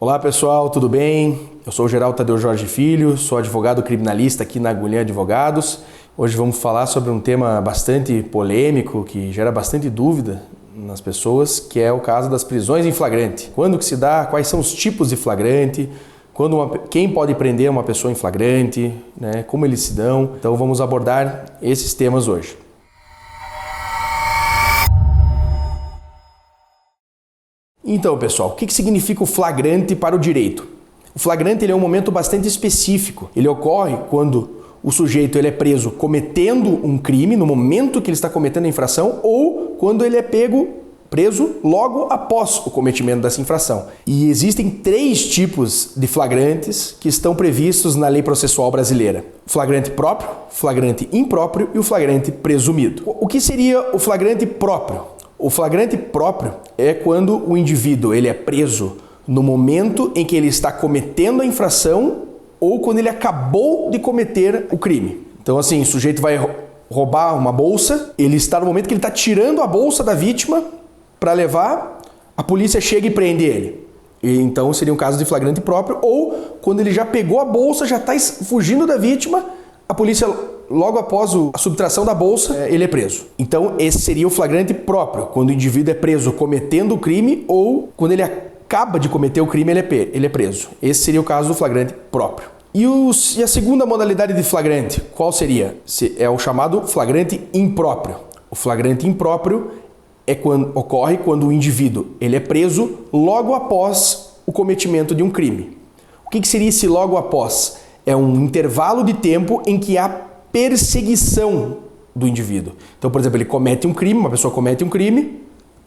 Olá pessoal, tudo bem? Eu sou o Geraldo Tadeu Jorge Filho, sou advogado criminalista aqui na Agulhã Advogados. Hoje vamos falar sobre um tema bastante polêmico, que gera bastante dúvida nas pessoas, que é o caso das prisões em flagrante. Quando que se dá, quais são os tipos de flagrante, quem pode prender uma pessoa em flagrante, né? Como eles se dão. Então vamos abordar esses temas hoje. Então, pessoal, o que significa o flagrante para o direito? O flagrante ele é um momento bastante específico. Ele ocorre quando o sujeito ele é preso cometendo um crime, no momento que ele está cometendo a infração, ou quando ele é preso logo após o cometimento dessa infração. E existem 3 tipos de flagrantes que estão previstos na lei processual brasileira. O flagrante próprio, flagrante impróprio e o flagrante presumido. O que seria o flagrante próprio? O flagrante próprio é quando o indivíduo ele é preso no momento em que ele está cometendo a infração ou quando ele acabou de cometer o crime. Então, assim, o sujeito vai roubar uma bolsa, ele está no momento que ele está tirando a bolsa da vítima para levar, a polícia chega e prende ele. E, então, seria um caso de flagrante próprio, ou quando ele já pegou a bolsa, já está fugindo da vítima, a polícia, logo após a subtração da bolsa, ele é preso. Então, esse seria o flagrante próprio, quando o indivíduo é preso cometendo o crime ou quando ele acaba de cometer o crime, ele é preso. Esse seria o caso do flagrante próprio. E a segunda modalidade de flagrante, qual seria? É o chamado flagrante impróprio. O flagrante impróprio ocorre quando o indivíduo ele é preso logo após o cometimento de um crime. O que seria esse logo após? É um intervalo de tempo em que há perseguição do indivíduo. Então, por exemplo, ele comete um crime, uma pessoa comete um crime,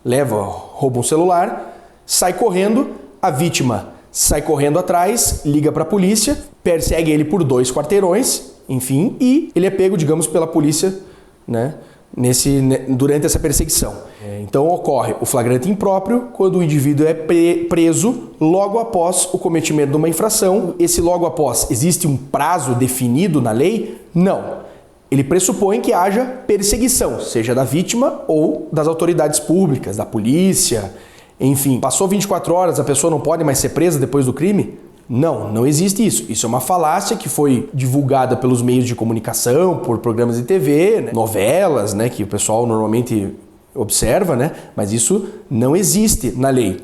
rouba um celular, sai correndo, a vítima sai correndo atrás, liga para a polícia, persegue ele por 2 quarteirões, enfim, e ele é pego, digamos, pela polícia, né, durante essa perseguição. Então ocorre o flagrante impróprio quando o indivíduo é preso logo após o cometimento de uma infração. Esse logo após, existe um prazo definido na lei? Não. Ele pressupõe que haja perseguição, seja da vítima ou das autoridades públicas, da polícia, enfim. Passou 24 horas, a pessoa não pode mais ser presa depois do crime? Não existe isso. Isso é uma falácia que foi divulgada pelos meios de comunicação, por programas de TV, né? Novelas, né? Que o pessoal normalmente observa, né? Mas isso não existe na lei.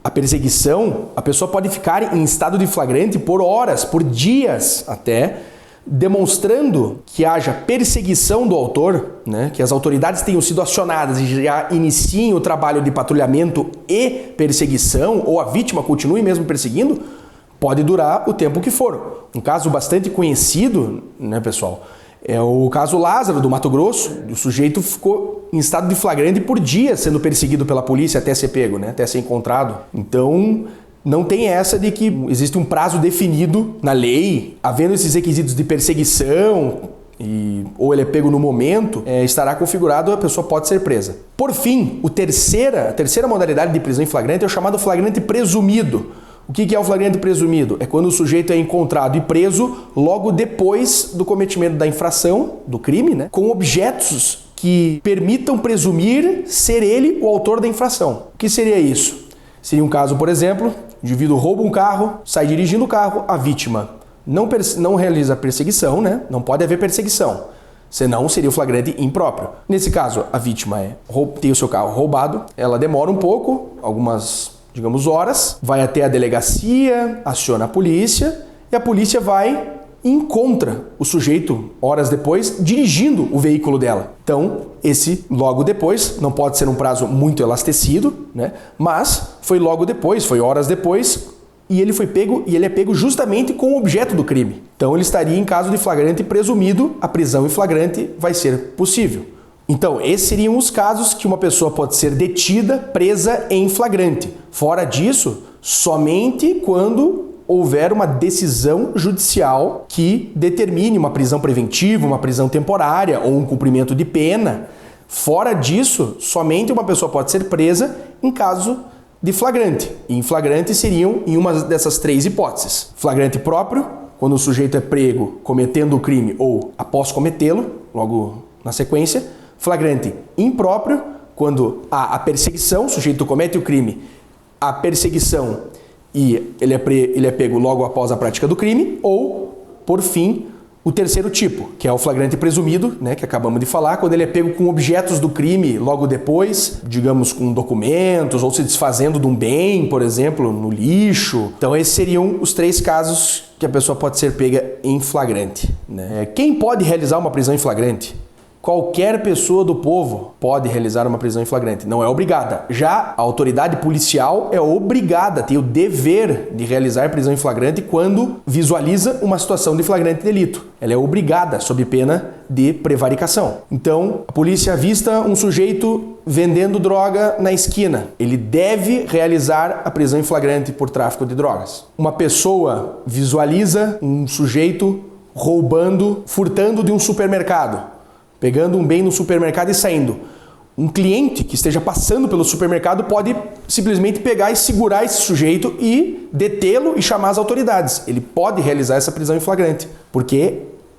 A perseguição, a pessoa pode ficar em estado de flagrante por horas, por dias até, demonstrando que haja perseguição do autor, né? Que as autoridades tenham sido acionadas e já iniciem o trabalho de patrulhamento e perseguição, ou a vítima continue mesmo perseguindo, pode durar o tempo que for. Um caso bastante conhecido, né, pessoal, é o caso Lázaro, do Mato Grosso. O sujeito ficou em estado de flagrante por dias sendo perseguido pela polícia até ser pego, né, até ser encontrado. Então, não tem essa de que existe um prazo definido na lei, havendo esses requisitos de perseguição, ou ele é pego no momento, estará configurado, a pessoa pode ser presa. Por fim, a terceira modalidade de prisão em flagrante é o chamado flagrante presumido. O que é o flagrante presumido? É quando o sujeito é encontrado e preso logo depois do cometimento da infração, do crime, né, com objetos que permitam presumir ser ele o autor da infração. O que seria isso? Seria um caso, por exemplo, o indivíduo rouba um carro, sai dirigindo o carro, a vítima não realiza perseguição, né? Não pode haver perseguição, senão seria o flagrante impróprio. Nesse caso, a vítima tem o seu carro roubado, ela demora um pouco, algumas, digamos, horas, vai até a delegacia, aciona a polícia e a polícia vai e encontra o sujeito, horas depois, dirigindo o veículo dela. Então, esse logo depois, não pode ser um prazo muito elastecido, né? Mas foi logo depois, foi horas depois, e ele é pego justamente com o objeto do crime. Então, ele estaria em caso de flagrante presumido, a prisão em flagrante vai ser possível. Então, esses seriam os casos que uma pessoa pode ser detida, presa em flagrante. Fora disso, somente quando houver uma decisão judicial que determine uma prisão preventiva, uma prisão temporária ou um cumprimento de pena. Fora disso, somente uma pessoa pode ser presa em caso de flagrante. E em flagrante seriam em uma dessas 3 hipóteses. Flagrante próprio, quando o sujeito é pego cometendo o crime ou após cometê-lo, logo na sequência. Flagrante impróprio, quando há a perseguição, o sujeito comete o crime, a perseguição e ele é pego logo após a prática do crime, ou, por fim, o terceiro tipo, que é o flagrante presumido, né, que acabamos de falar, quando ele é pego com objetos do crime logo depois, digamos com documentos, ou se desfazendo de um bem, por exemplo, no lixo. Então esses seriam os 3 casos que a pessoa pode ser pega em flagrante, né? Quem pode realizar uma prisão em flagrante? Qualquer pessoa do povo pode realizar uma prisão em flagrante, não é obrigada. Já a autoridade policial é obrigada, tem o dever de realizar prisão em flagrante quando visualiza uma situação de flagrante delito. Ela é obrigada, sob pena de prevaricação. Então, a polícia avista um sujeito vendendo droga na esquina. Ele deve realizar a prisão em flagrante por tráfico de drogas. Uma pessoa visualiza um sujeito roubando, furtando de um supermercado, pegando um bem no supermercado e saindo. Um cliente que esteja passando pelo supermercado pode simplesmente pegar e segurar esse sujeito e detê-lo e chamar as autoridades. Ele pode realizar essa prisão em flagrante, porque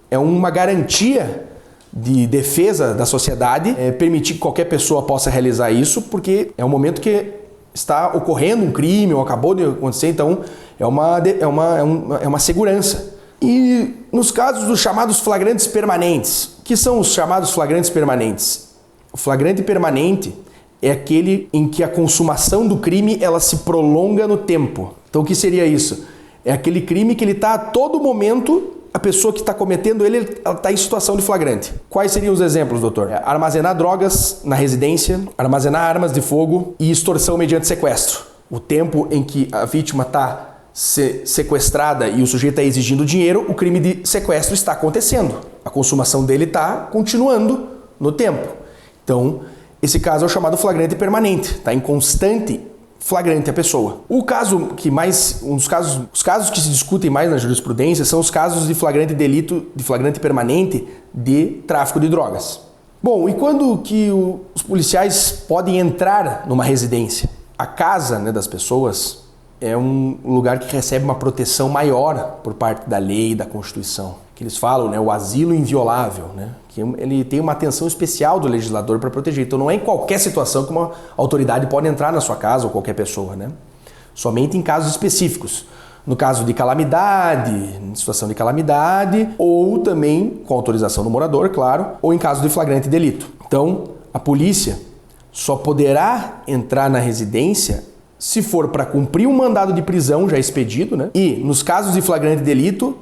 é uma garantia de defesa da sociedade, permitir que qualquer pessoa possa realizar isso, porque é um momento que está ocorrendo um crime ou acabou de acontecer, então é uma segurança. E nos casos dos chamados flagrantes permanentes, que são os chamados flagrantes permanentes? O flagrante permanente é aquele em que a consumação do crime ela se prolonga no tempo. Então o que seria isso? É aquele crime que ele está a todo momento, a pessoa que está cometendo ele está em situação de flagrante. Quais seriam os exemplos, doutor? Armazenar drogas na residência, armazenar armas de fogo e extorsão mediante sequestro. O tempo em que a vítima está sequestrada e o sujeito está exigindo dinheiro, o crime de sequestro está acontecendo. A consumação dele está continuando no tempo. Então, esse caso é o chamado flagrante permanente. Está em constante flagrante a pessoa. O caso que mais, os casos que se discutem mais na jurisprudência são os casos de flagrante delito, de flagrante permanente de tráfico de drogas. Bom, e quando que os policiais podem entrar numa residência? A casa, né, das pessoas é um lugar que recebe uma proteção maior por parte da lei e da Constituição. Que eles falam, né, o asilo inviolável, né, que ele tem uma atenção especial do legislador para proteger. Então não é em qualquer situação que uma autoridade pode entrar na sua casa ou qualquer pessoa, né? Somente em casos específicos. No caso de calamidade, em situação de calamidade, ou também com autorização do morador, claro, ou em caso de flagrante delito. Então, a polícia só poderá entrar na residência se for para cumprir um mandado de prisão já expedido, né? E, nos casos de flagrante delito,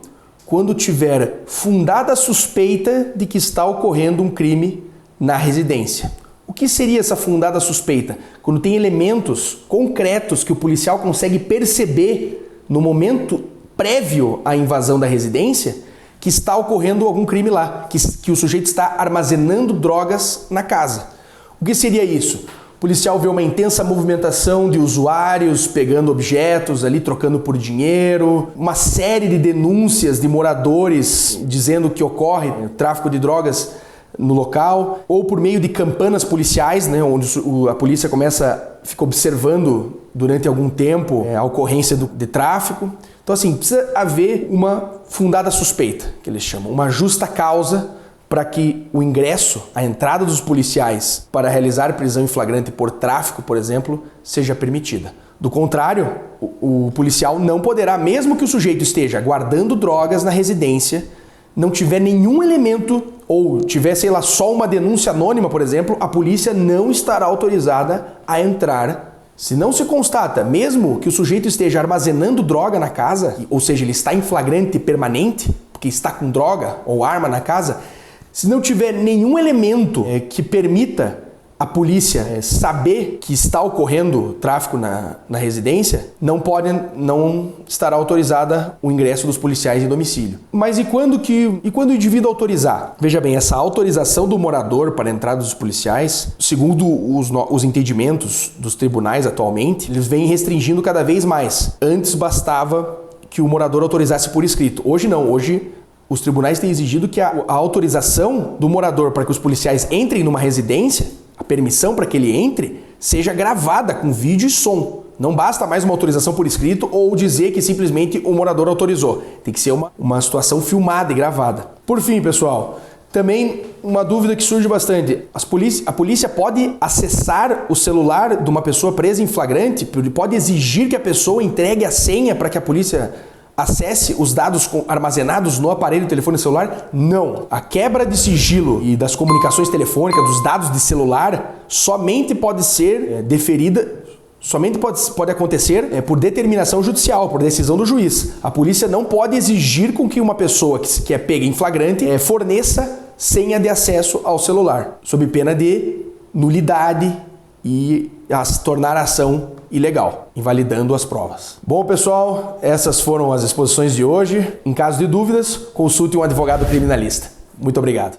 quando tiver fundada suspeita de que está ocorrendo um crime na residência. O que seria essa fundada suspeita? Quando tem elementos concretos que o policial consegue perceber no momento prévio à invasão da residência que está ocorrendo algum crime lá, que o sujeito está armazenando drogas na casa. O que seria isso? O policial vê uma intensa movimentação de usuários pegando objetos ali, trocando por dinheiro, uma série de denúncias de moradores dizendo que ocorre tráfico de drogas no local, ou por meio de campanas policiais, né, onde a polícia fica observando durante algum tempo a ocorrência de tráfico. Então assim, precisa haver uma fundada suspeita, que eles chamam, uma justa causa para que o ingresso, a entrada dos policiais para realizar prisão em flagrante por tráfico, por exemplo, seja permitida. Do contrário, o policial não poderá, mesmo que o sujeito esteja guardando drogas na residência, não tiver nenhum elemento ou tiver, sei lá, só uma denúncia anônima, por exemplo, a polícia não estará autorizada a entrar. Se não se constata, mesmo que o sujeito esteja armazenando droga na casa, ou seja, ele está em flagrante permanente, porque está com droga ou arma na casa, se não tiver nenhum elemento que permita a polícia saber que está ocorrendo tráfico na residência, não estará autorizada o ingresso dos policiais em domicílio. Mas e quando o indivíduo autorizar? Veja bem, essa autorização do morador para a entrada dos policiais, segundo os entendimentos dos tribunais atualmente, eles vêm restringindo cada vez mais. Antes bastava que o morador autorizasse por escrito. Hoje não, hoje os tribunais têm exigido que a autorização do morador para que os policiais entrem numa residência, a permissão para que ele entre, seja gravada com vídeo e som. Não basta mais uma autorização por escrito ou dizer que simplesmente o morador autorizou. Tem que ser uma situação filmada e gravada. Por fim, pessoal, Também uma dúvida que surge bastante. A polícia pode acessar o celular de uma pessoa presa em flagrante? Pode exigir que a pessoa entregue a senha para que a polícia acesse os dados armazenados no aparelho telefone celular? Não. A quebra de sigilo e das comunicações telefônicas, dos dados de celular, somente pode ser deferida, somente pode acontecer por determinação judicial, por decisão do juiz. A polícia não pode exigir com que uma pessoa que é pega em flagrante forneça senha de acesso ao celular, sob pena de nulidade e se tornar a ação ilegal, invalidando as provas. Bom, pessoal, essas foram as exposições de hoje. Em caso de dúvidas, consulte um advogado criminalista. Muito obrigado.